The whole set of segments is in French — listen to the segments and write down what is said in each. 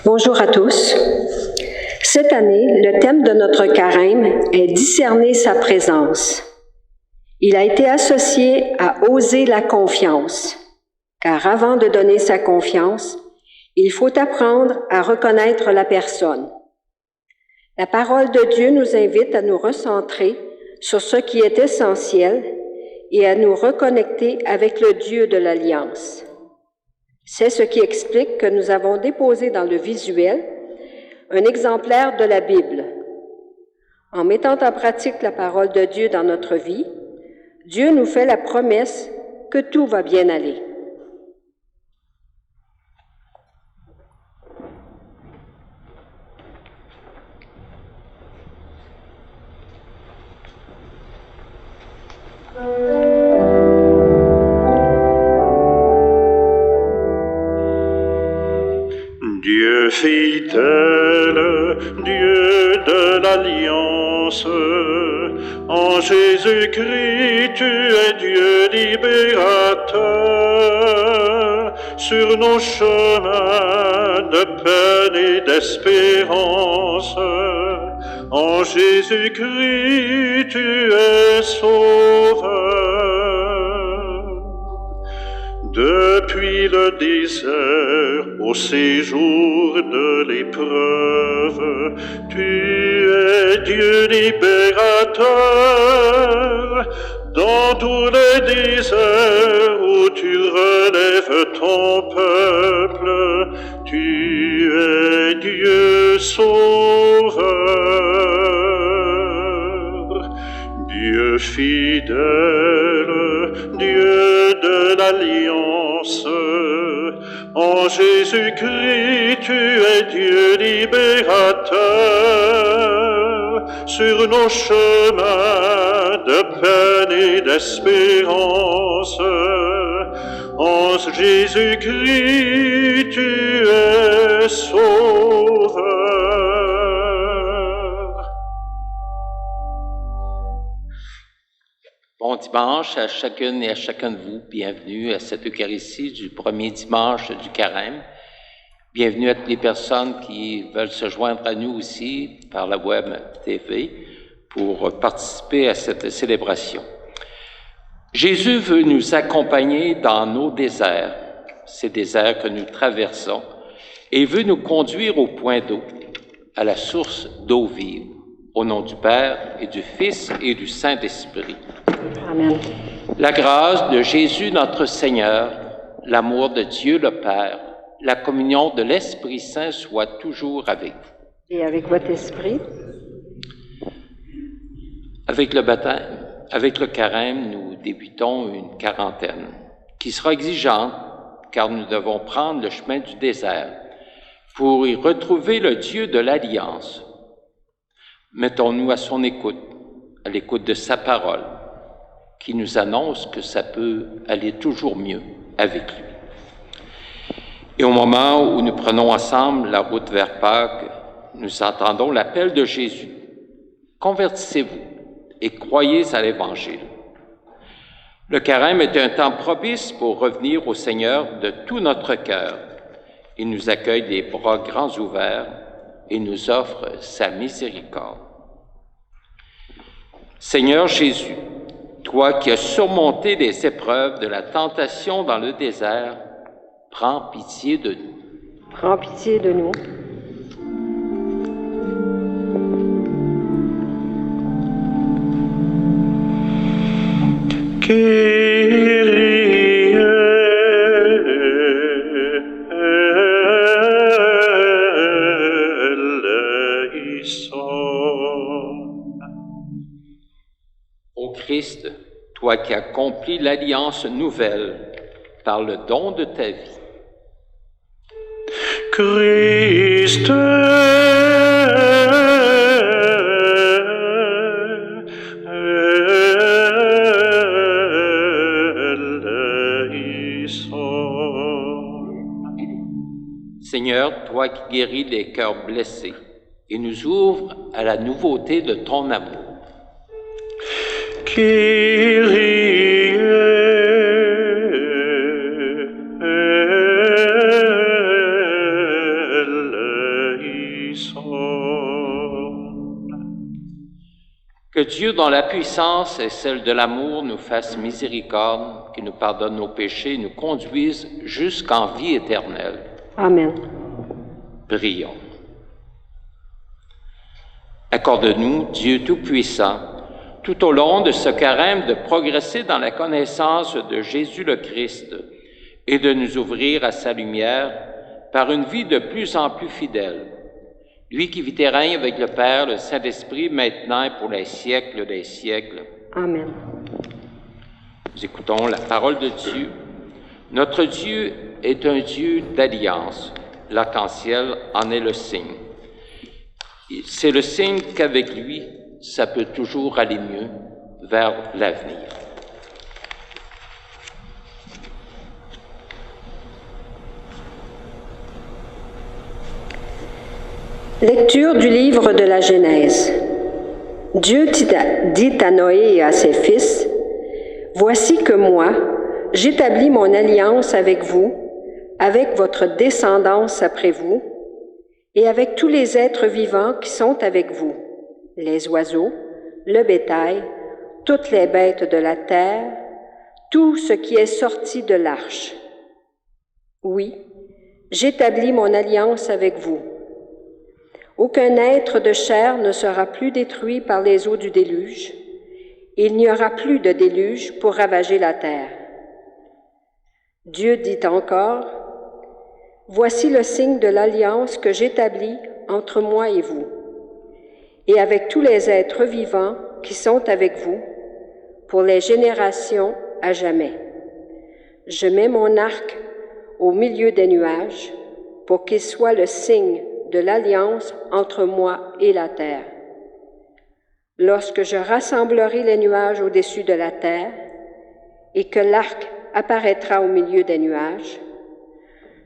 Bonjour à tous. Cette année, le thème de notre carême est « Discerner sa présence ». Il a été associé à « Oser la confiance », car avant de donner sa confiance, il faut apprendre à reconnaître la personne. La parole de Dieu nous invite à nous recentrer sur ce qui est essentiel et à nous reconnecter avec le Dieu de l'Alliance. C'est ce qui explique que nous avons déposé dans le visuel un exemplaire de la Bible. En mettant en pratique la parole de Dieu dans notre vie, Dieu nous fait la promesse que tout va bien aller. Dieu fidèle, Dieu de l'Alliance, en Jésus-Christ tu es Dieu libérateur, sur nos chemins de peine et d'espérance. En Jésus-Christ tu es sauveur. Depuis le désert, au séjour de l'épreuve, tu es Dieu libérateur. Dans tous les déserts où tu relèves ton peuple, tu es Dieu sauveur. Dieu fidèle, Dieu de l'Alliance, en Jésus-Christ tu es Dieu libérateur, sur nos chemins de peine et d'espérance. En Jésus-Christ tu es sauveur. Bon dimanche à chacune et à chacun de vous. Bienvenue à cette Eucharistie du premier dimanche du Carême. Bienvenue à toutes les personnes qui veulent se joindre à nous aussi par la Web TV pour participer à cette célébration. Jésus veut nous accompagner dans nos déserts, ces déserts que nous traversons, et veut nous conduire au point d'eau, à la source d'eau vive, au nom du Père et du Fils et du Saint-Esprit. Amen. La grâce de Jésus notre Seigneur, l'amour de Dieu le Père, la communion de l'Esprit Saint soit toujours avec vous. Et avec votre esprit. Avec le baptême, avec le carême, nous débutons une quarantaine qui sera exigeante car nous devons prendre le chemin du désert pour y retrouver le Dieu de l'Alliance. Mettons-nous à son écoute, à l'écoute de sa parole, qui nous annonce que ça peut aller toujours mieux avec lui. Et au moment où nous prenons ensemble la route vers Pâques, nous entendons l'appel de Jésus. Convertissez-vous et croyez à l'Évangile. Le carême est un temps propice pour revenir au Seigneur de tout notre cœur. Il nous accueille des bras grands ouverts et nous offre sa miséricorde. Seigneur Jésus, toi qui as surmonté les épreuves de la tentation dans le désert, prends pitié de nous. Prends pitié de nous. Kyrie eleison. Ô Christ, toi qui accomplis l'alliance nouvelle par le don de ta vie. Christ eleison. Seigneur, toi qui guéris les cœurs blessés et nous ouvres à la nouveauté de ton amour. Kyrie Que Dieu, dont la puissance est celle de l'amour, nous fasse miséricorde, qu'il nous pardonne nos péchés et nous conduise jusqu'en vie éternelle. Amen. Prions. Accorde-nous, Dieu Tout-Puissant, tout au long de ce carême, de progresser dans la connaissance de Jésus le Christ et de nous ouvrir à sa lumière par une vie de plus en plus fidèle. Lui qui vit et règne avec le Père, le Saint-Esprit, maintenant et pour les siècles des siècles. Amen. Nous écoutons la parole de Dieu. Notre Dieu est un Dieu d'alliance. L'arc-en-ciel en est le signe. C'est le signe qu'avec lui, ça peut toujours aller mieux vers l'avenir. Lecture du livre de la Genèse. Dieu dit à Noé et à ses fils, « Voici que moi, j'établis mon alliance avec vous, avec votre descendance après vous, et avec tous les êtres vivants qui sont avec vous, les oiseaux, le bétail, toutes les bêtes de la terre, tout ce qui est sorti de l'arche. Oui, j'établis mon alliance avec vous. Aucun être de chair ne sera plus détruit par les eaux du déluge. Il n'y aura plus de déluge pour ravager la terre. » Dieu dit encore, « Voici le signe de l'alliance que j'établis entre moi et vous, et avec tous les êtres vivants qui sont avec vous, pour les générations à jamais. Je mets mon arc au milieu des nuages, pour qu'il soit le signe de l'alliance entre moi et la terre. Lorsque je rassemblerai les nuages au-dessus de la terre et que l'arc apparaîtra au milieu des nuages,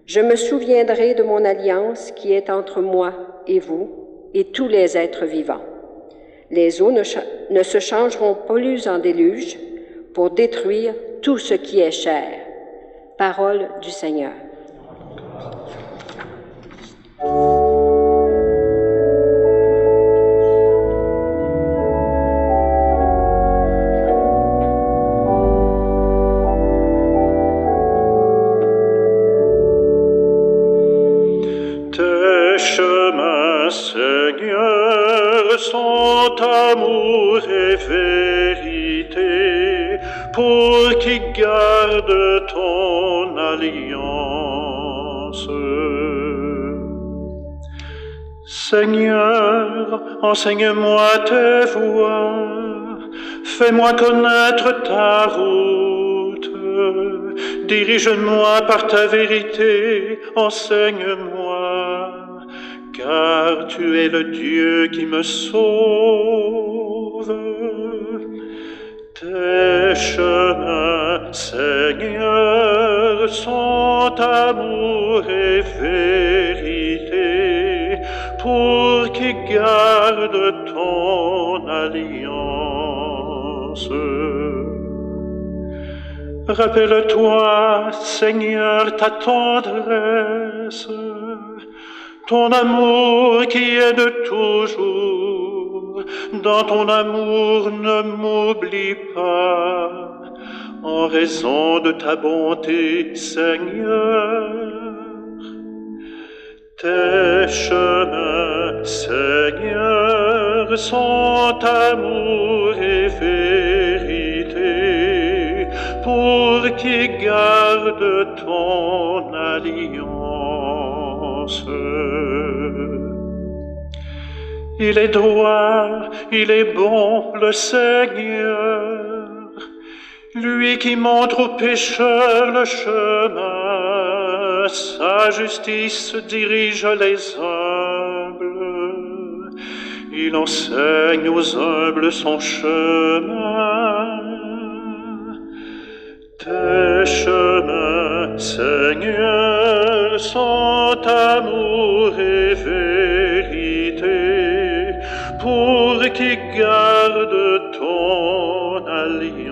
je me souviendrai de mon alliance qui est entre moi et vous et tous les êtres vivants. Les eaux ne se changeront plus en déluge pour détruire tout ce qui est chair. » Parole du Seigneur. Seigneur, sont amour et vérité, pour qui garde ton alliance. Seigneur, enseigne-moi tes voies, fais-moi connaître ta route, dirige-moi par ta vérité, enseigne-moi. Car tu es le Dieu qui me sauve. Tes chemins, Seigneur, sont amour et vérité, pour qui garde ton alliance. Rappelle-toi, Seigneur, ta tendresse, ton amour qui est de toujours. Dans ton amour ne m'oublie pas, en raison de ta bonté, Seigneur. Tes chemins, Seigneur, sont amour et vérité, pour qui garde ton alliance. Il est droit, il est bon, le Seigneur, lui qui montre aux pécheurs le chemin, sa justice dirige les humbles, il enseigne aux humbles son chemin. Tes chemins, Seigneur, sont amour et vérité, pour qui garde ton alliance.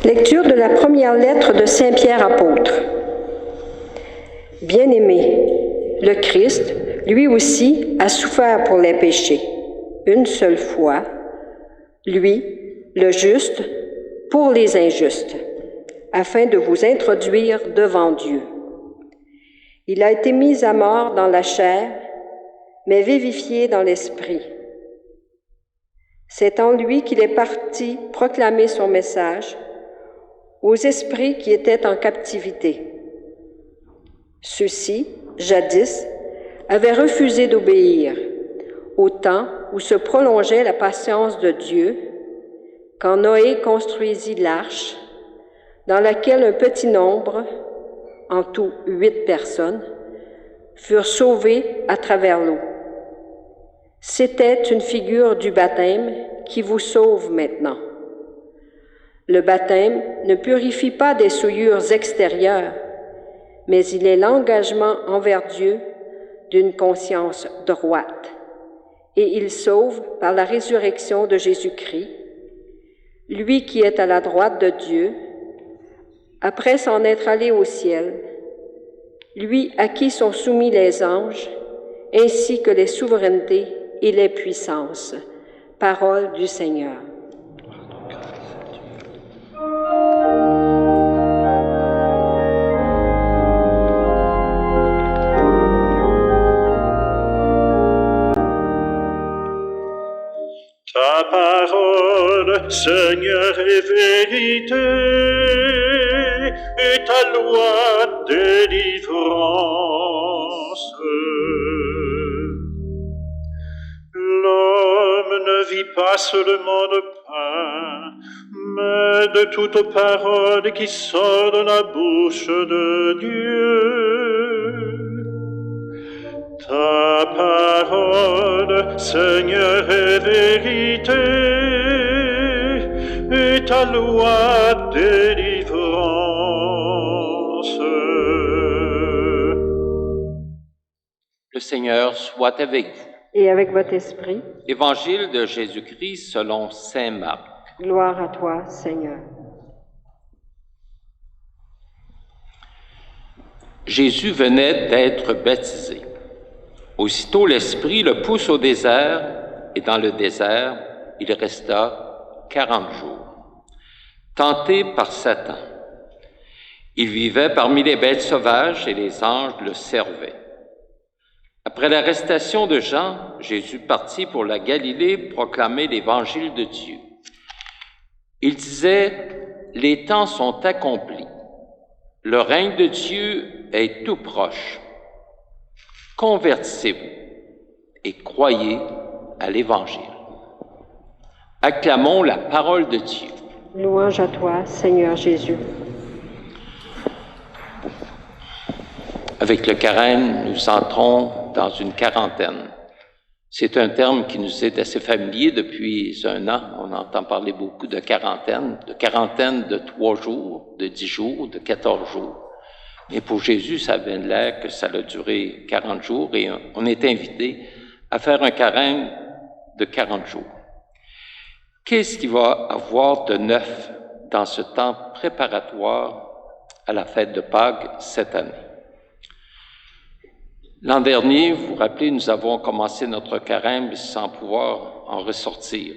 Lecture de la première lettre de Saint Pierre apôtre. Bien-aimé, le Christ, lui aussi, a souffert pour les péchés, une seule fois, lui, le juste, pour les injustes, afin de vous introduire devant Dieu. Il a été mis à mort dans la chair, mais vivifié dans l'esprit. C'est en lui qu'il est parti proclamer son message aux esprits qui étaient en captivité. Ceux-ci, jadis, avaient refusé d'obéir, au temps où se prolongeait la patience de Dieu, quand Noé construisit l'arche, dans laquelle un petit nombre, en tout 8 personnes, furent sauvées à travers l'eau. C'était une figure du baptême qui vous sauve maintenant. Le baptême ne purifie pas des souillures extérieures, mais il est l'engagement envers Dieu d'une conscience droite, et il sauve par la résurrection de Jésus-Christ, lui qui est à la droite de Dieu, après s'en être allé au ciel, lui à qui sont soumis les anges, ainsi que les souverainetés et les puissances. Parole du Seigneur. Ta parole, Seigneur, est vérité, et ta loi délivrance. L'homme ne vit pas seulement de pain, mais de toute parole qui sort de la bouche de Dieu. Ta parole, Seigneur, est vérité, et ta loi délivrance. Le Seigneur soit avec vous. Et avec votre esprit, Évangile de Jésus-Christ selon saint Marc. gloire à toi, Seigneur. Jésus venait d'être baptisé. Aussitôt l'Esprit le pousse au désert, et dans le désert, il resta 40 jours. Tenté par Satan, il vivait parmi les bêtes sauvages et les anges le servaient. Après l'arrestation de Jean, Jésus partit pour la Galilée proclamer l'Évangile de Dieu. Il disait, « Les temps sont accomplis, le règne de Dieu est tout proche. Convertissez-vous et croyez à l'Évangile. » Acclamons la parole de Dieu. Louange à toi, Seigneur Jésus. Avec le carême, nous entrons dans une quarantaine. C'est un terme qui nous est assez familier depuis 1 an. On entend parler beaucoup de quarantaine de 3 jours, de 10 jours, de 14 jours. Mais pour Jésus, ça avait l'air que ça a duré 40 jours et on est invité à faire un carême de 40 jours. Qu'est-ce qu'il va avoir de neuf dans ce temps préparatoire à la fête de Pâques cette année? L'an dernier, vous vous rappelez, nous avons commencé notre carême sans pouvoir en ressortir.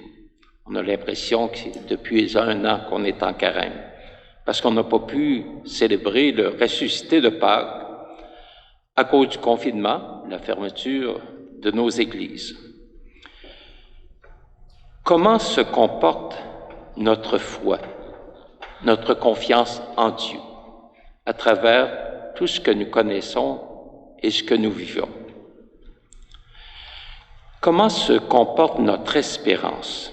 On a l'impression que c'est depuis 1 an qu'on est en carême, parce qu'on n'a pas pu célébrer le ressuscité de Pâques à cause du confinement, la fermeture de nos églises. Comment se comporte notre foi, notre confiance en Dieu, à travers tout ce que nous connaissons et ce que nous vivons? Comment se comporte notre espérance?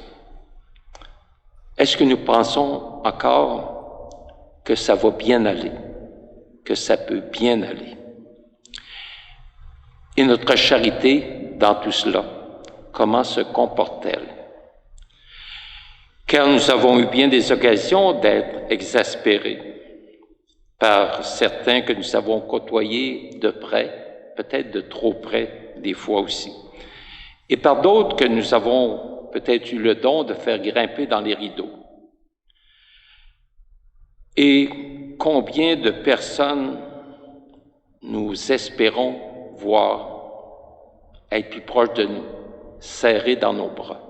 Est-ce que nous pensons encore que ça va bien aller, que ça peut bien aller? Et notre charité dans tout cela, comment se comporte-t-elle? Car nous avons eu bien des occasions d'être exaspérés par certains que nous avons côtoyés de près, peut-être de trop près des fois aussi, et par d'autres que nous avons peut-être eu le don de faire grimper dans les rideaux. Et combien de personnes nous espérons voir être plus proches de nous, serrés dans nos bras.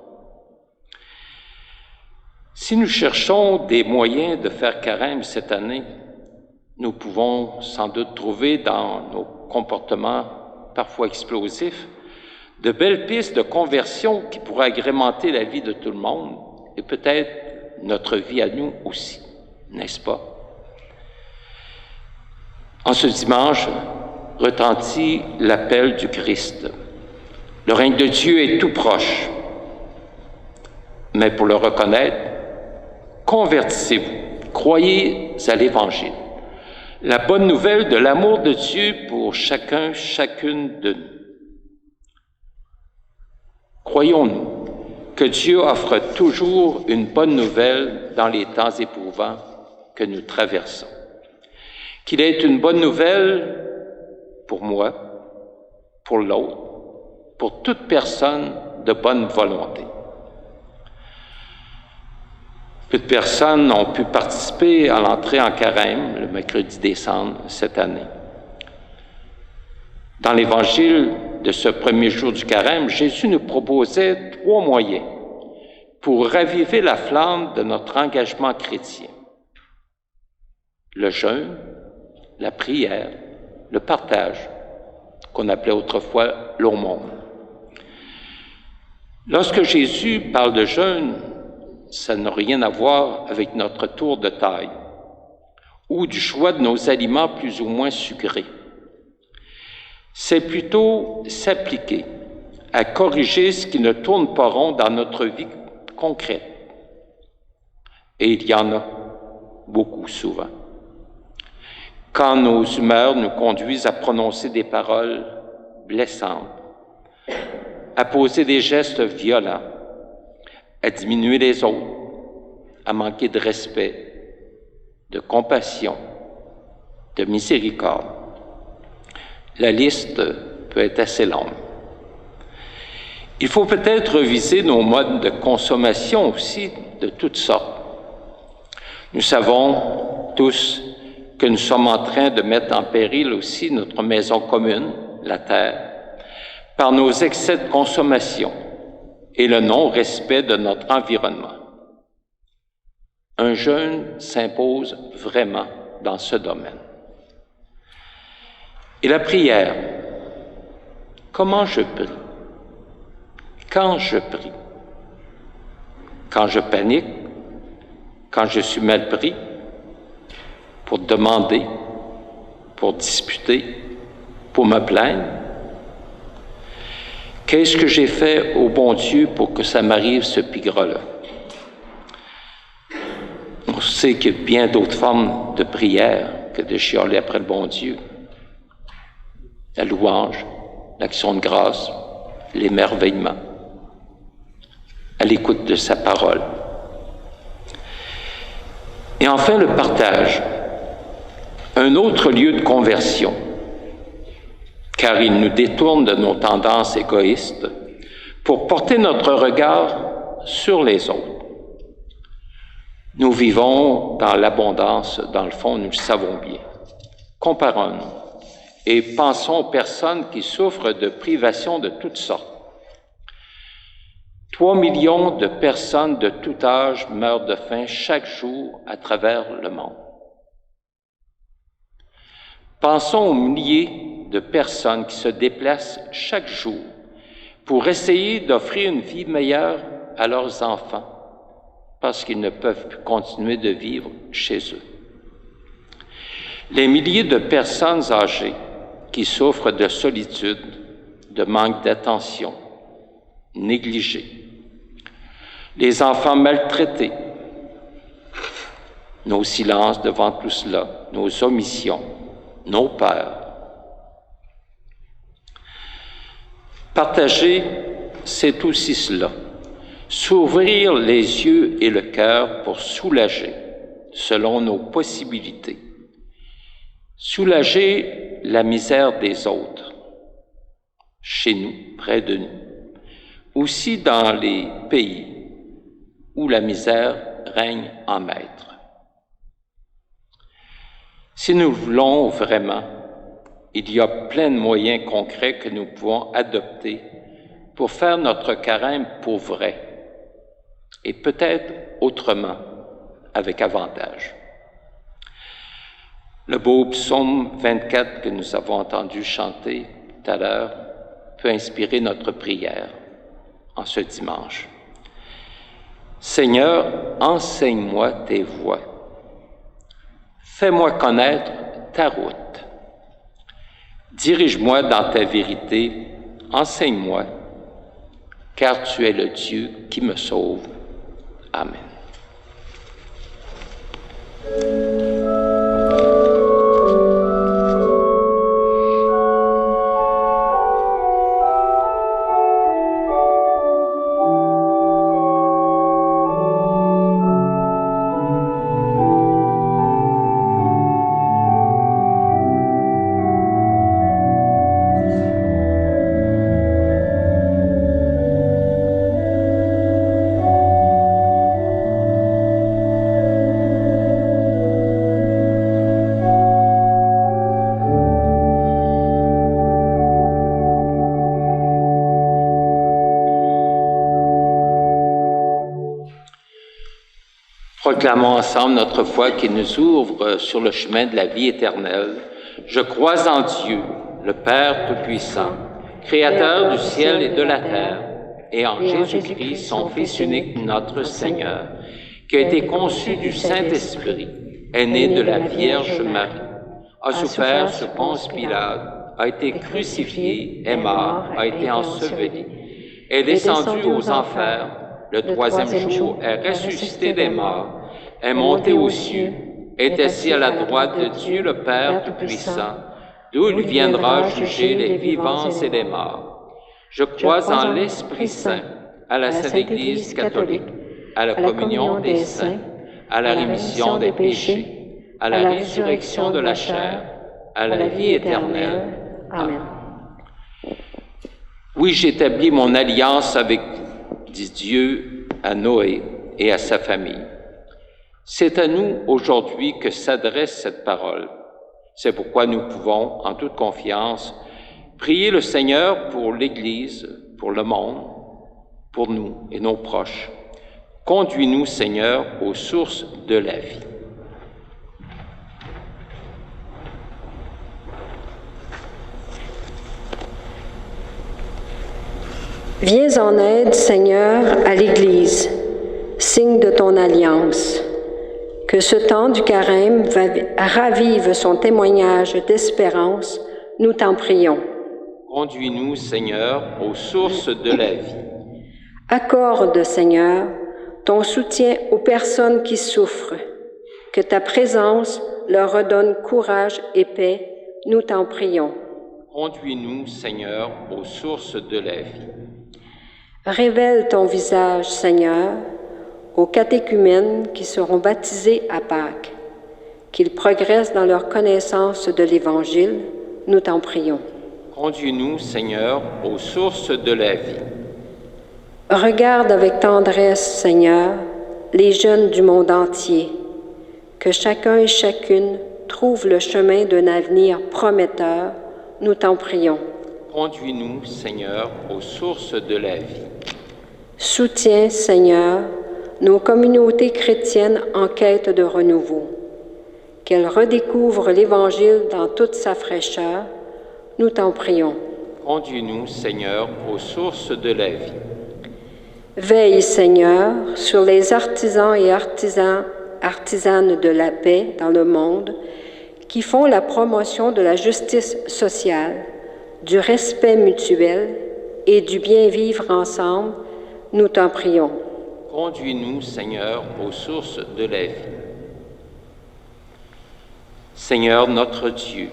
Si nous cherchons des moyens de faire carême cette année, nous pouvons sans doute trouver dans nos comportements parfois explosifs de belles pistes de conversion qui pourraient agrémenter la vie de tout le monde et peut-être notre vie à nous aussi, n'est-ce pas? En ce dimanche, retentit l'appel du Christ. Le règne de Dieu est tout proche. Mais pour le reconnaître, convertissez-vous, croyez à l'Évangile. La bonne nouvelle de l'amour de Dieu pour chacun, chacune de nous. Croyons-nous que Dieu offre toujours une bonne nouvelle dans les temps éprouvants que nous traversons. Qu'il est une bonne nouvelle pour moi, pour l'autre, pour toute personne de bonne volonté. Peu de personnes ont pu participer à l'entrée en carême le mercredi décembre cette année. Dans l'Évangile de ce premier jour du carême, Jésus nous proposait 3 moyens pour raviver la flamme de notre engagement chrétien. Le jeûne, la prière, le partage, qu'on appelait autrefois l'aumône. Lorsque Jésus parle de jeûne, ça n'a rien à voir avec notre tour de taille ou du choix de nos aliments plus ou moins sucrés. C'est plutôt s'appliquer à corriger ce qui ne tourne pas rond dans notre vie concrète. Et il y en a beaucoup souvent. Quand nos humeurs nous conduisent à prononcer des paroles blessantes, à poser des gestes violents, à diminuer les autres, à manquer de respect, de compassion, de miséricorde. La liste peut être assez longue. Il faut peut-être reviser nos modes de consommation aussi de toutes sortes. Nous savons tous que nous sommes en train de mettre en péril aussi notre maison commune, la terre, par nos excès de consommation et le non-respect de notre environnement. Un jeûne s'impose vraiment dans ce domaine. Et la prière, comment je prie? Quand je prie? Quand je panique? Quand je suis mal pris? Pour demander? Pour disputer? Pour me plaindre? Qu'est-ce que j'ai fait au bon Dieu pour que ça m'arrive ce pigre-là? On sait qu'il y a bien d'autres formes de prière que de chialer après le bon Dieu. La louange, l'action de grâce, l'émerveillement, à l'écoute de sa parole. Et enfin, le partage, un autre lieu de conversion, car il nous détourne de nos tendances égoïstes pour porter notre regard sur les autres. Nous vivons dans l'abondance, dans le fond, nous le savons bien. Comparons-nous et pensons aux personnes qui souffrent de privations de toutes sortes. 3 millions de personnes de tout âge meurent de faim chaque jour à travers le monde. Pensons aux milliers de personnes qui se déplacent chaque jour pour essayer d'offrir une vie meilleure à leurs enfants parce qu'ils ne peuvent plus continuer de vivre chez eux. Les milliers de personnes âgées qui souffrent de solitude, de manque d'attention, négligées. Les enfants maltraités. Nos silences devant tout cela, nos omissions, nos peurs. Partager, c'est aussi cela. S'ouvrir les yeux et le cœur pour soulager, selon nos possibilités. Soulager la misère des autres, chez nous, près de nous, aussi dans les pays où la misère règne en maître. Si nous le voulons vraiment, il y a plein de moyens concrets que nous pouvons adopter pour faire notre carême pour vrai, et peut-être autrement, avec avantage. Le beau psaume 24 que nous avons entendu chanter tout à l'heure peut inspirer notre prière en ce dimanche. Seigneur, enseigne-moi tes voies. Fais-moi connaître ta route. Dirige-moi dans ta vérité, enseigne-moi, car tu es le Dieu qui me sauve. Amen. Proclamons ensemble notre foi qui nous ouvre sur le chemin de la vie éternelle. Je crois en Dieu, le Père Tout-Puissant, Créateur du ciel et de la terre, et en Jésus-Christ, son Fils unique, notre Seigneur, qui a été conçu du Saint-Esprit, est né de la Vierge Marie, a souffert sous Ponce Pilate, a été crucifié, est mort, a été enseveli, est descendu aux enfers, le troisième jour est ressuscité des morts, est monté aux cieux, est assis à la droite de Dieu le Père Tout-Puissant, d'où il viendra juger les vivants et les morts. Je crois en l'Esprit Saint, à la Sainte Église catholique, à la communion des saints, à la rémission des péchés, à la résurrection de la chair, à la vie éternelle. Amen. Oui, j'établis mon alliance avec vous, dit Dieu à Noé et à sa famille. C'est à nous aujourd'hui que s'adresse cette parole. C'est pourquoi nous pouvons, en toute confiance, prier le Seigneur pour l'Église, pour le monde, pour nous et nos proches. Conduis-nous, Seigneur, aux sources de la vie. Viens en aide, Seigneur, à l'Église, signe de ton alliance. Que ce temps du carême ravive son témoignage d'espérance, nous t'en prions. Conduis-nous, Seigneur, aux sources de la vie. Accorde, Seigneur, ton soutien aux personnes qui souffrent. Que ta présence leur redonne courage et paix, nous t'en prions. Conduis-nous, Seigneur, aux sources de la vie. Révèle ton visage, Seigneur, aux catéchumènes qui seront baptisés à Pâques. Qu'ils progressent dans leur connaissance de l'Évangile, nous t'en prions. Conduis-nous, Seigneur, aux sources de la vie. Regarde avec tendresse, Seigneur, les jeunes du monde entier. Que chacun et chacune trouve le chemin d'un avenir prometteur, nous t'en prions. Conduis-nous, Seigneur, aux sources de la vie. Soutiens, Seigneur, nos communautés chrétiennes en quête de renouveau. Qu'elles redécouvrent l'Évangile dans toute sa fraîcheur, nous t'en prions. Conduis-nous, Seigneur, aux sources de la vie. Veille, Seigneur, sur les artisans et artisanes de la paix dans le monde qui font la promotion de la justice sociale, du respect mutuel et du bien vivre ensemble, nous t'en prions. Conduis-nous, Seigneur, aux sources de la vie. Seigneur notre Dieu,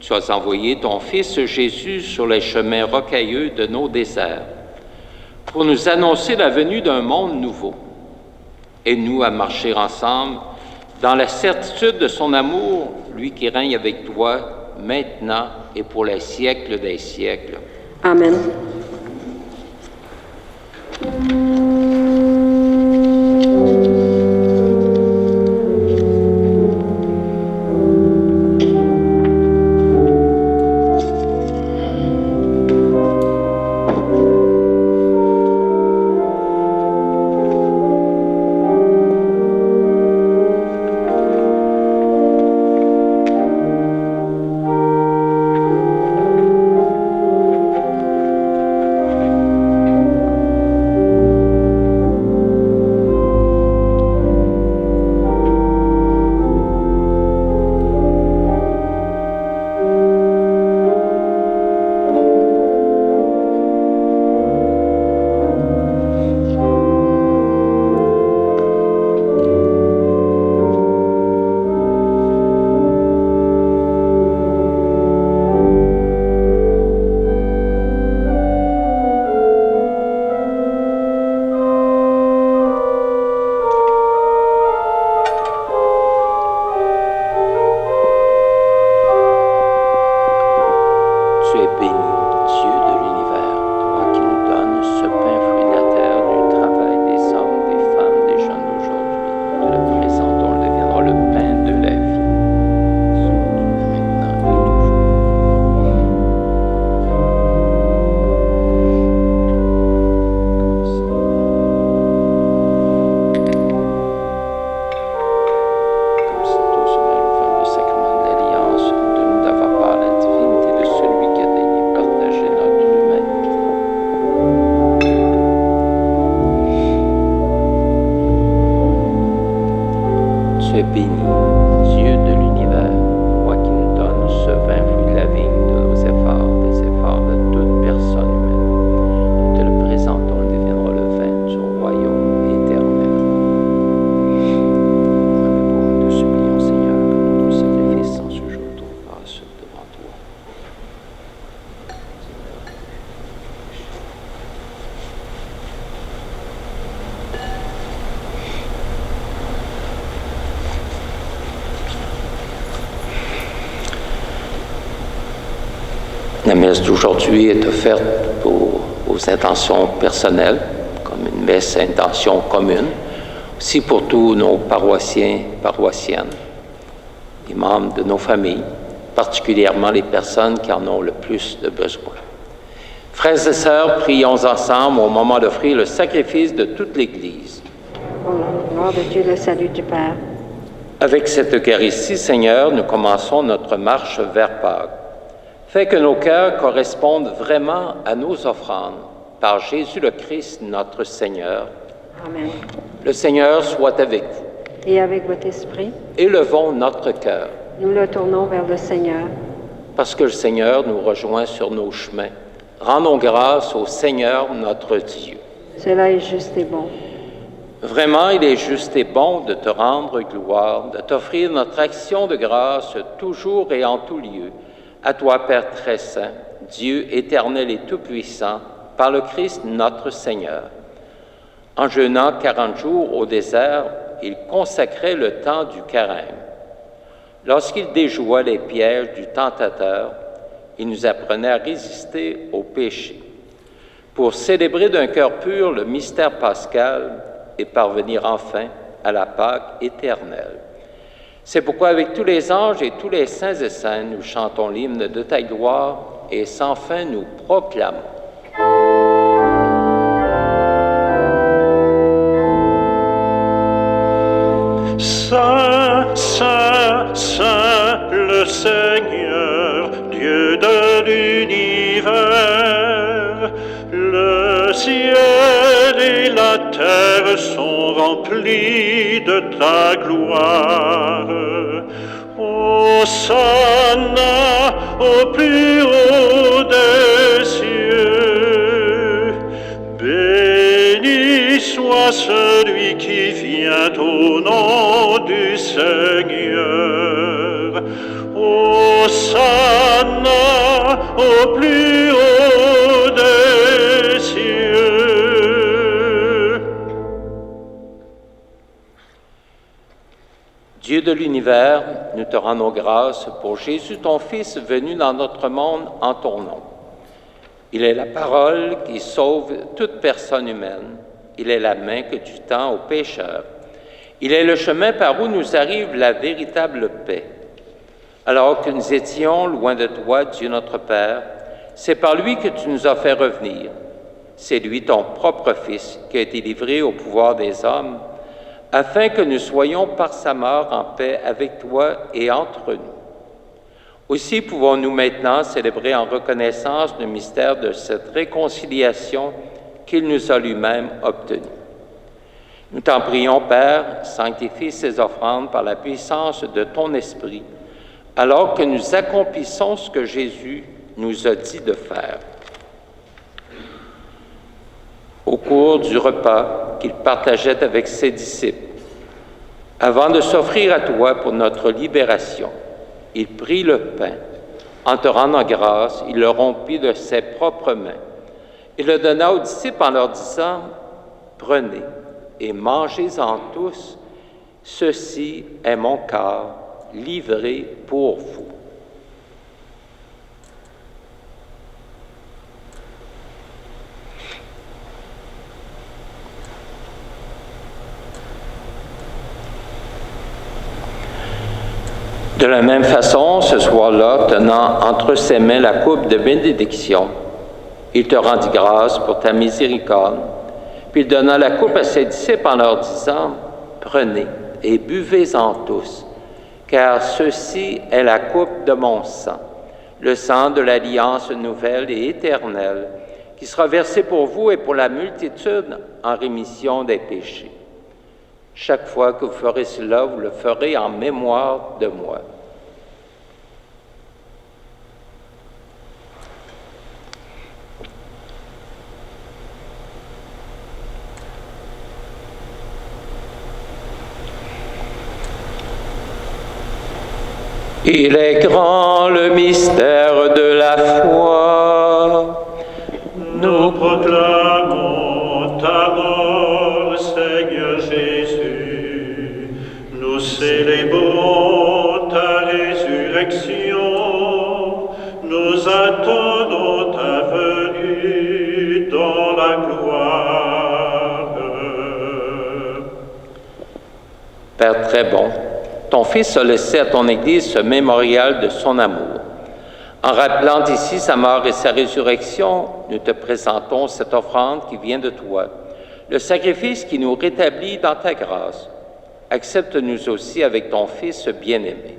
tu as envoyé ton Fils Jésus sur les chemins rocailleux de nos déserts pour nous annoncer la venue d'un monde nouveau. Aide-nous à marcher ensemble dans la certitude de son amour, lui qui règne avec toi maintenant et pour les siècles des siècles. Amen. La messe d'aujourd'hui est offerte aux intentions personnelles, comme une messe à intention commune, aussi pour tous nos paroissiens, paroissiennes, les membres de nos familles, particulièrement les personnes qui en ont le plus de besoin. Frères et sœurs, prions ensemble au moment d'offrir le sacrifice de toute l'Église. Pour la gloire de Dieu, le salut du Père. Avec cette Eucharistie, Seigneur, nous commençons notre marche vers Pâques. Fais que nos cœurs correspondent vraiment à nos offrandes, par Jésus le Christ, notre Seigneur. Amen. Le Seigneur soit avec vous. Et avec votre esprit, Élevons notre cœur, nous le tournons vers le Seigneur. parce que le Seigneur nous rejoint sur nos chemins. Rendons grâce au Seigneur notre Dieu. Cela est juste et bon. Vraiment, il est juste et bon de te rendre gloire, de t'offrir notre action de grâce toujours et en tout lieu. À toi, Père très saint, Dieu éternel et tout-puissant, par le Christ notre Seigneur. En jeûnant 40 jours au désert, il consacrait le temps du carême. Lorsqu'il déjouait les pièges du tentateur, il nous apprenait à résister au péché. Pour célébrer d'un cœur pur le mystère pascal et parvenir enfin à la Pâque éternelle. C'est pourquoi avec tous les anges et tous les saints et saintes, nous chantons l'hymne de ta gloire et sans fin nous proclamons. Saint, Saint, Saint, le Seigneur, Dieu de l'univers, le ciel et la terre sont remplis de ta gloire. Hosanna au plus haut des cieux, béni soit celui qui vient au nom du Seigneur. Hosanna au plus haut des cieux. Dieu de l'univers, nous te rendons grâce pour Jésus, ton Fils, venu dans notre monde en ton nom. Il est la parole qui sauve toute personne humaine. Il est la main que tu tends aux pécheurs. Il est le chemin par où nous arrive la véritable paix. Alors que nous étions loin de toi, Dieu notre Père, c'est par lui que tu nous as fait revenir. C'est lui, ton propre Fils, qui a été livré au pouvoir des hommes, afin que nous soyons par sa mort en paix avec toi et entre nous. Aussi pouvons-nous maintenant célébrer en reconnaissance le mystère de cette réconciliation qu'il nous a lui-même obtenue. Nous t'en prions, Père, sanctifie ces offrandes par la puissance de ton Esprit, alors que nous accomplissons ce que Jésus nous a dit de faire. Au cours du repas qu'il partageait avec ses disciples, avant de s'offrir à toi pour notre libération, il prit le pain. En te rendant grâce, il le rompit de ses propres mains. Il le donna aux disciples en leur disant, « Prenez et mangez-en tous, ceci est mon corps livré pour vous. » De la même façon, ce soir-là, tenant entre ses mains la coupe de bénédiction, il te rendit grâce pour ta miséricorde, puis il donna la coupe à ses disciples en leur disant, « Prenez et buvez-en tous, car ceci est la coupe de mon sang, le sang de l'alliance nouvelle et éternelle, qui sera versé pour vous et pour la multitude en rémission des péchés. Chaque fois que vous ferez cela, vous le ferez en mémoire de moi. » Il est grand le mystère de la foi. Nous proclamons ta mort, Seigneur Jésus. Nous célébrons ta résurrection. Nous attendons Père très bon, ton Fils a laissé à ton Église ce mémorial de son amour. En rappelant ici sa mort et sa résurrection, nous te présentons cette offrande qui vient de toi, le sacrifice qui nous rétablit dans ta grâce. Accepte-nous aussi avec ton Fils bien-aimé.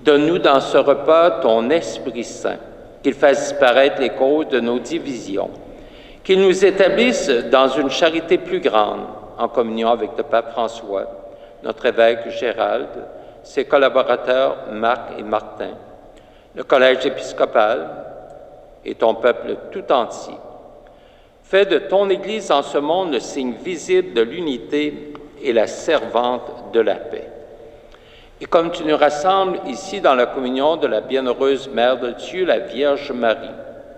Donne-nous dans ce repas ton Esprit Saint, qu'il fasse disparaître les causes de nos divisions, qu'il nous établisse dans une charité plus grande, en communion avec le Pape François, notre évêque Gérald, ses collaborateurs Marc et Martin, le collège épiscopal et ton peuple tout entier. Fais de ton Église en ce monde le signe visible de l'unité et la servante de la paix. Et comme tu nous rassembles ici dans la communion de la bienheureuse Mère de Dieu, la Vierge Marie,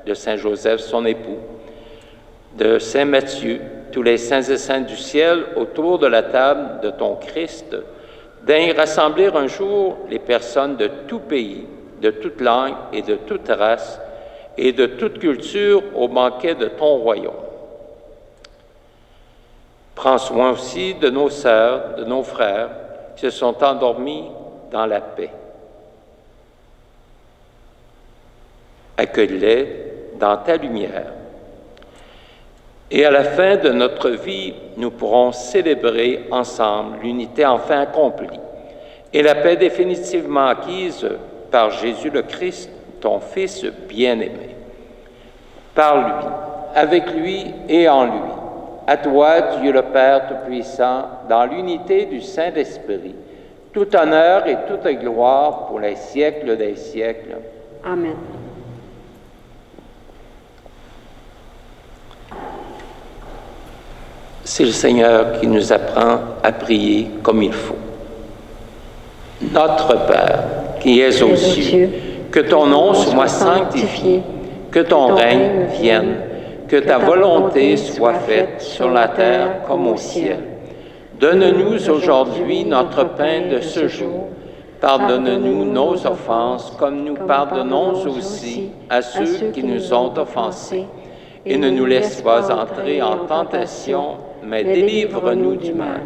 de Saint Joseph, son époux, de Saint Matthieu, tous les saints et saintes du ciel, autour de la table de ton Christ, daigne rassembler un jour les personnes de tout pays, de toute langue et de toute race, et de toute culture au banquet de ton royaume. Prends soin aussi de nos sœurs, de nos frères, qui se sont endormis dans la paix. Accueille-les dans ta lumière. Et à la fin de notre vie, nous pourrons célébrer ensemble l'unité enfin accomplie et la paix définitivement acquise par Jésus le Christ, ton Fils bien-aimé. Par lui, avec lui et en lui, à toi, Dieu le Père Tout-Puissant, dans l'unité du Saint-Esprit, tout honneur et toute gloire pour les siècles des siècles. Amen. C'est le Seigneur qui nous apprend à prier comme il faut. Notre Père, qui es aux cieux, que ton nom soit sanctifié, que ton règne vienne, que ta volonté soit faite sur la terre comme au ciel. Donne-nous aujourd'hui notre pain de ce jour. Pardonne-nous nos offenses comme nous pardonnons aussi à ceux qui nous ont offensés. Et ne nous laisse pas entrer en tentation, mais délivre-nous du mal.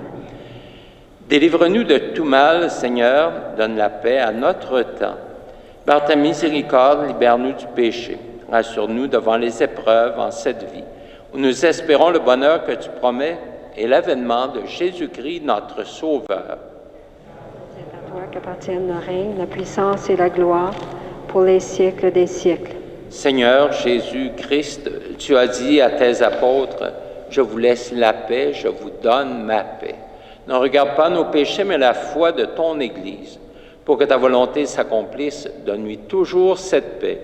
Délivre-nous de tout mal, Seigneur, donne la paix à notre temps. Par ta miséricorde, libère-nous du péché. Rassure-nous devant les épreuves en cette vie, où nous espérons le bonheur que tu promets et l'avènement de Jésus-Christ, notre Sauveur. C'est à toi qu'appartiennent le règne, la puissance et la gloire pour les siècles des siècles. Seigneur Jésus-Christ, tu as dit à tes apôtres, « Je vous laisse la paix, je vous donne ma paix. » Ne regarde pas nos péchés, mais la foi de ton Église. Pour que ta volonté s'accomplisse, donne-lui toujours cette paix.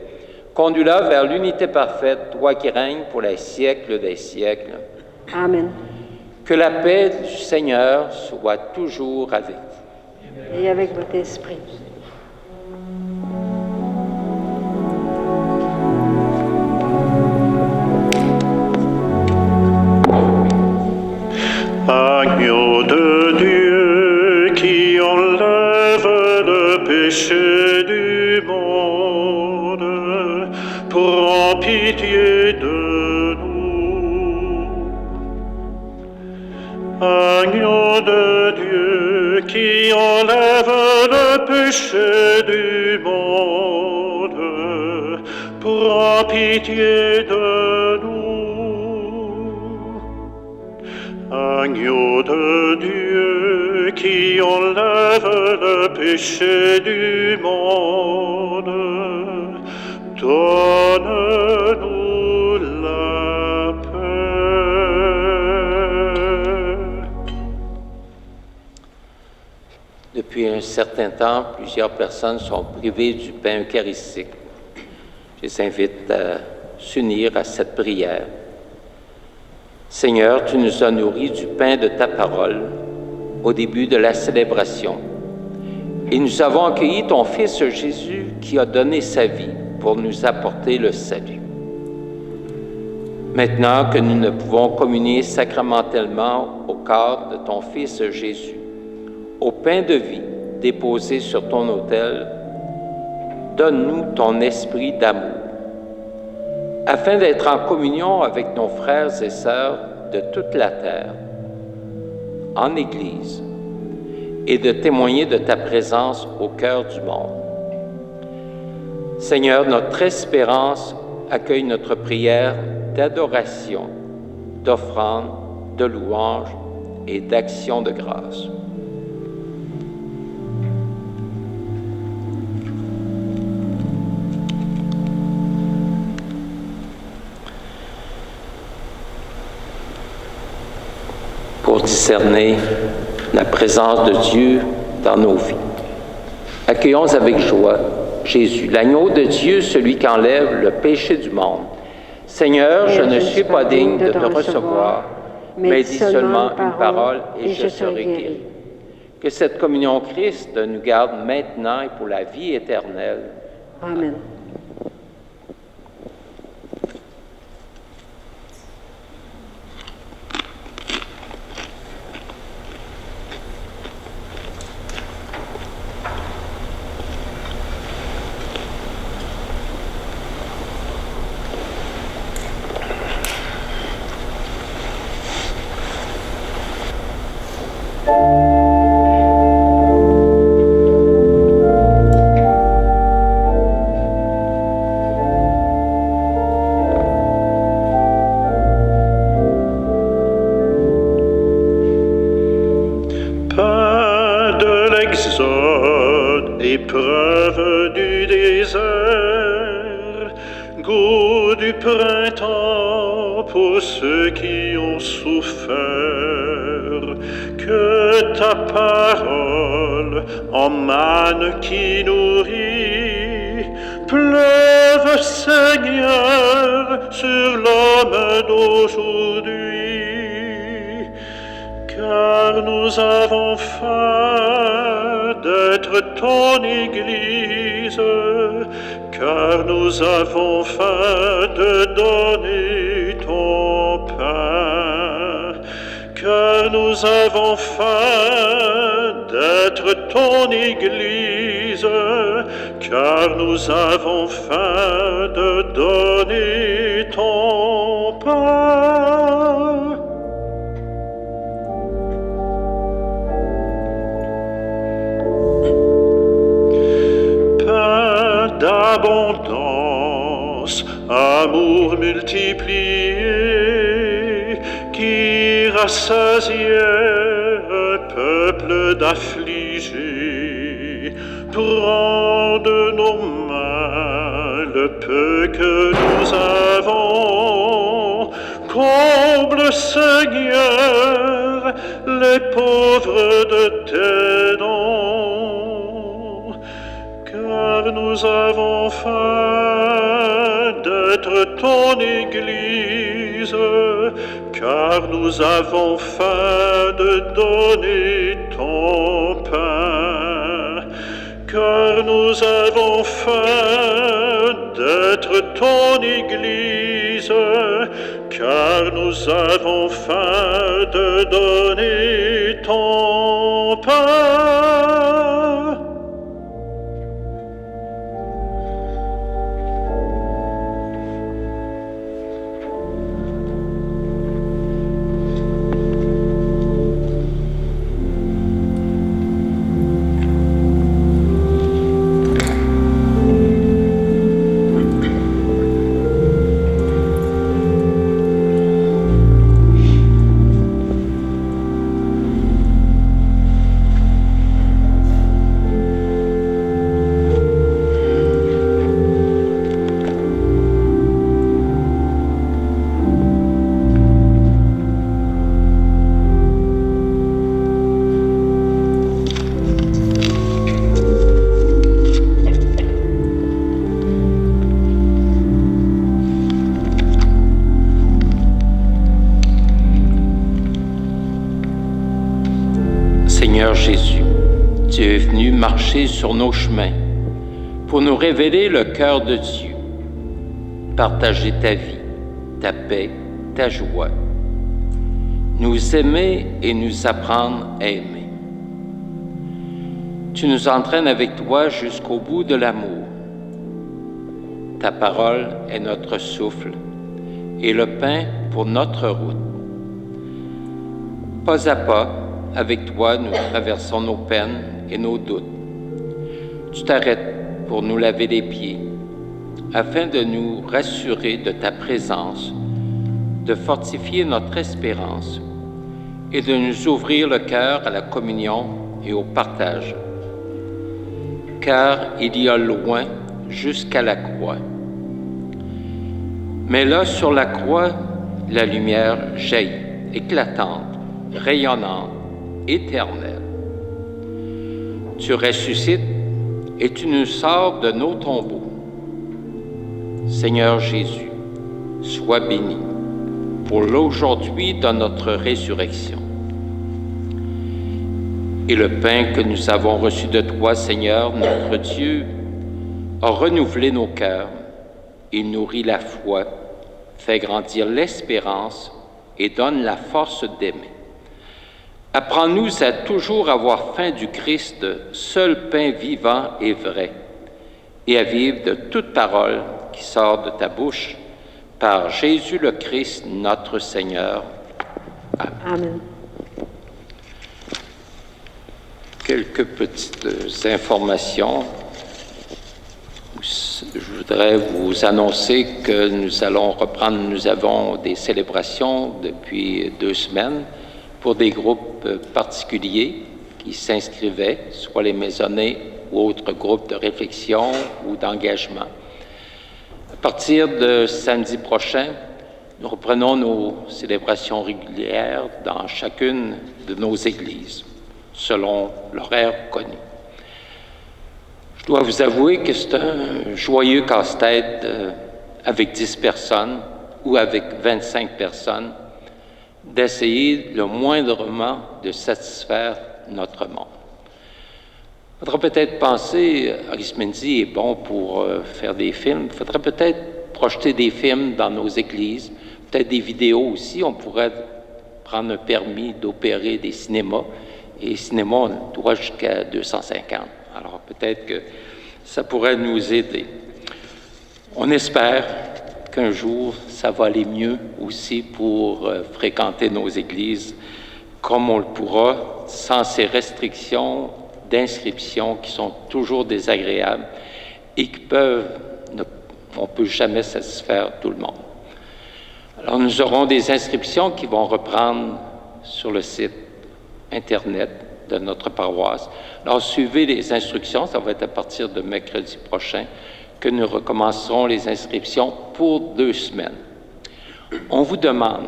Conduis-la vers l'unité parfaite, toi qui règnes pour les siècles des siècles. Amen. Que la paix du Seigneur soit toujours avec vous. Et avec votre esprit. Agneau de Dieu qui enlève le péché du monde, prends pitié de nous. Agneau de Dieu qui enlève le péché du monde, prends pitié de nous. Agneau de Dieu qui enlève le péché du monde, donne-nous la paix. Depuis un certain temps, plusieurs personnes sont privées du pain eucharistique. Je les invite à s'unir à cette prière. Seigneur, tu nous as nourris du pain de ta parole au début de la célébration. Et nous avons accueilli ton Fils Jésus qui a donné sa vie pour nous apporter le salut. Maintenant que nous ne pouvons communier sacramentellement au corps de ton Fils Jésus, au pain de vie déposé sur ton autel, donne-nous ton esprit d'amour, afin d'être en communion avec nos frères et sœurs de toute la terre, en Église, et de témoigner de ta présence au cœur du monde. Seigneur, notre espérance accueille notre prière d'adoration, d'offrande, de louange et d'action de grâce. Pour discerner la présence de Dieu dans nos vies, accueillons avec joie Jésus, l'agneau de Dieu, celui qui enlève le péché du monde. Seigneur, je ne suis pas digne de te recevoir, mais dis seulement une parole et je serai guéri. Que cette communion Christ nous garde maintenant et pour la vie éternelle. Amen. Épreuve du désert, goût du printemps pour ceux qui ont souffert. Que ta parole en manne qui nourrit, pleuve Seigneur sur l'homme d'aujourd'hui. Car nous avons faim d'être ton Église, car nous avons faim de donner ton pain, car nous avons faim d'être ton Église, car nous avons faim de donner ton pain. D'abondance, amour multiplié, qui rassasiait un peuple d'affligés. Prends de nos mains le peu que nous avons, comble Seigneur les pauvres de tes dons. Car nous avons faim d'être ton Église, car nous avons faim de donner ton pain, car nous avons faim d'être ton Église, car nous avons faim de donner ton pain. Seigneur Jésus, tu es venu marcher sur nos chemins pour nous révéler le cœur de Dieu, partager ta vie, ta paix, ta joie, nous aimer et nous apprendre à aimer. Tu nous entraînes avec toi jusqu'au bout de l'amour. Ta parole est notre souffle et le pain pour notre route. Pas à pas, avec toi, nous traversons nos peines et nos doutes. Tu t'arrêtes pour nous laver les pieds, afin de nous rassurer de ta présence, de fortifier notre espérance et de nous ouvrir le cœur à la communion et au partage. Car il y a loin jusqu'à la croix. Mais là, sur la croix, la lumière jaillit, éclatante, rayonnante, éternelle. Tu ressuscites et tu nous sors de nos tombeaux. Seigneur Jésus, sois béni pour l'aujourd'hui de notre résurrection. Et le pain que nous avons reçu de toi, Seigneur, notre Dieu, a renouvelé nos cœurs, il nourrit la foi, fait grandir l'espérance et donne la force d'aimer. Apprends-nous à toujours avoir faim du Christ, seul pain vivant et vrai, et à vivre de toute parole qui sort de ta bouche, par Jésus le Christ, notre Seigneur. Amen. Amen. Quelques petites informations. Je voudrais vous annoncer que nous avons des célébrations depuis 2 semaines pour des groupes particuliers qui s'inscrivaient, soit les maisonnés ou autres groupes de réflexion ou d'engagement. À partir de samedi prochain, nous reprenons nos célébrations régulières dans chacune de nos églises, selon l'horaire connu. Je dois vous avouer que c'est un joyeux casse-tête avec 10 personnes ou avec 25 personnes d'essayer le moindrement de satisfaire notre monde. Il faudra peut-être penser, Arismendi est bon pour faire des films, il faudrait peut-être projeter des films dans nos églises, peut-être des vidéos aussi. On pourrait prendre un permis d'opérer des cinémas, et les cinémas, on doit jusqu'à 250. Alors peut-être que ça pourrait nous aider. On espère qu'un jour, ça va aller mieux aussi pour fréquenter nos églises, comme on le pourra, sans ces restrictions d'inscription qui sont toujours désagréables et qui on ne peut jamais satisfaire tout le monde. Alors, nous aurons des inscriptions qui vont reprendre sur le site Internet de notre paroisse. Alors, suivez les instructions, ça va être à partir de mercredi prochain que nous recommencerons les inscriptions pour 2 semaines. On vous demande,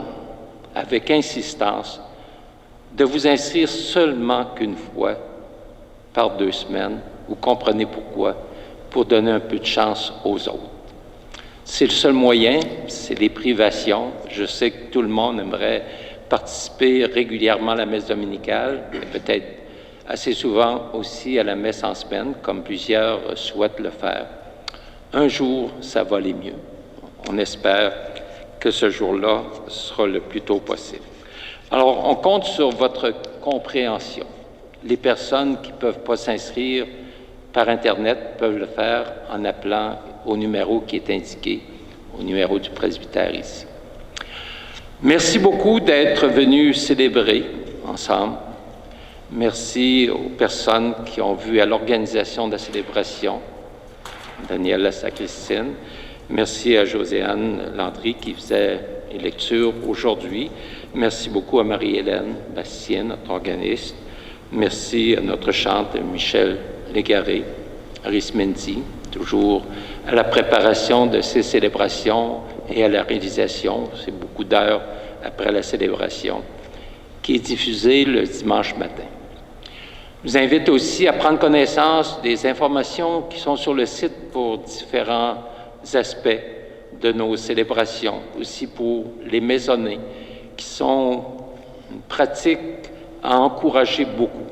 avec insistance, de vous inscrire seulement qu'une fois par 2 semaines. Vous comprenez pourquoi? Pour donner un peu de chance aux autres. C'est le seul moyen, c'est des privations. Je sais que tout le monde aimerait participer régulièrement à la messe dominicale, mais peut-être assez souvent aussi à la messe en semaine, comme plusieurs souhaitent le faire. Un jour, ça va aller mieux. On espère que ce jour-là sera le plus tôt possible. Alors, on compte sur votre compréhension. Les personnes qui ne peuvent pas s'inscrire par Internet peuvent le faire en appelant au numéro qui est indiqué, au numéro du presbytère ici. Merci beaucoup d'être venus célébrer ensemble. Merci aux personnes qui ont vu à l'organisation de la célébration, Daniel la sacristine. Merci à Joséanne Landry qui faisait les lectures aujourd'hui. Merci beaucoup à Marie-Hélène Bastien, notre organiste. Merci à notre chanteur Michel Légaré, Arismendi, toujours à la préparation de ces célébrations et à la réalisation, c'est beaucoup d'heures après la célébration, qui est diffusée le dimanche matin. Je vous invite aussi à prendre connaissance des informations qui sont sur le site pour différents aspects de nos célébrations, aussi pour les maisonnées, qui sont une pratique à encourager beaucoup,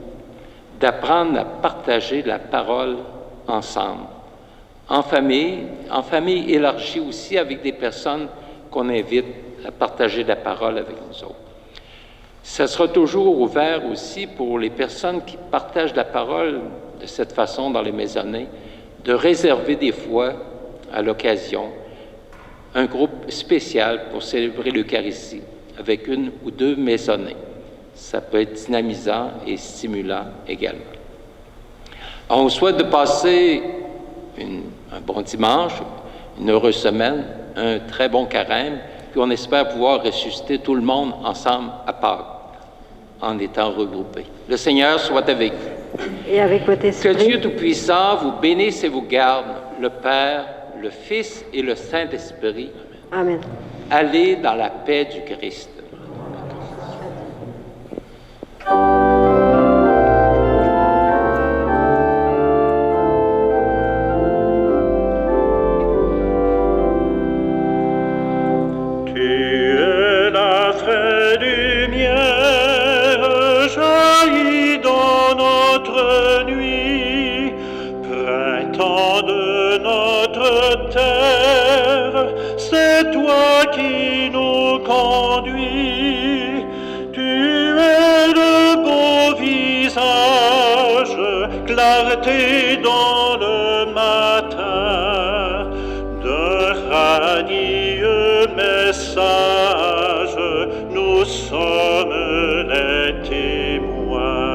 d'apprendre à partager la parole ensemble, en famille élargie aussi avec des personnes qu'on invite à partager la parole avec nous autres. Ça sera toujours ouvert aussi pour les personnes qui partagent la parole de cette façon dans les maisonnées, de réserver des fois, à l'occasion, un groupe spécial pour célébrer l'Eucharistie avec 1 ou 2 maisonnées Ça peut être dynamisant et stimulant également. On vous souhaite de passer un bon dimanche, une heureuse semaine, un très bon carême, puis on espère pouvoir ressusciter tout le monde ensemble à Pâques, en étant regroupés. Le Seigneur soit avec vous. Et avec votre esprit. Que Dieu Tout-Puissant vous bénisse et vous garde, le Père, le Fils et le Saint-Esprit. Amen. Allez dans la paix du Christ. C'est toi qui nous conduis, tu es le beau visage, clarté dans le matin, d'un radieux message, nous sommes les témoins.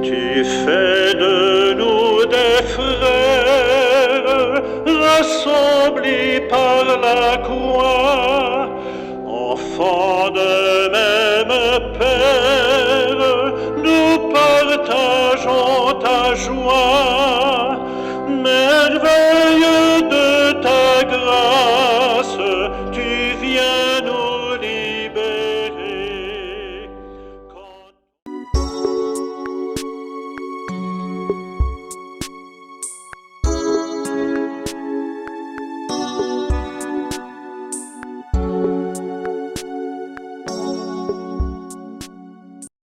Tu fais de nous des frères, rassemblés par la croix, enfants de même Père, nous partageons ta joie, merveille de ta grâce.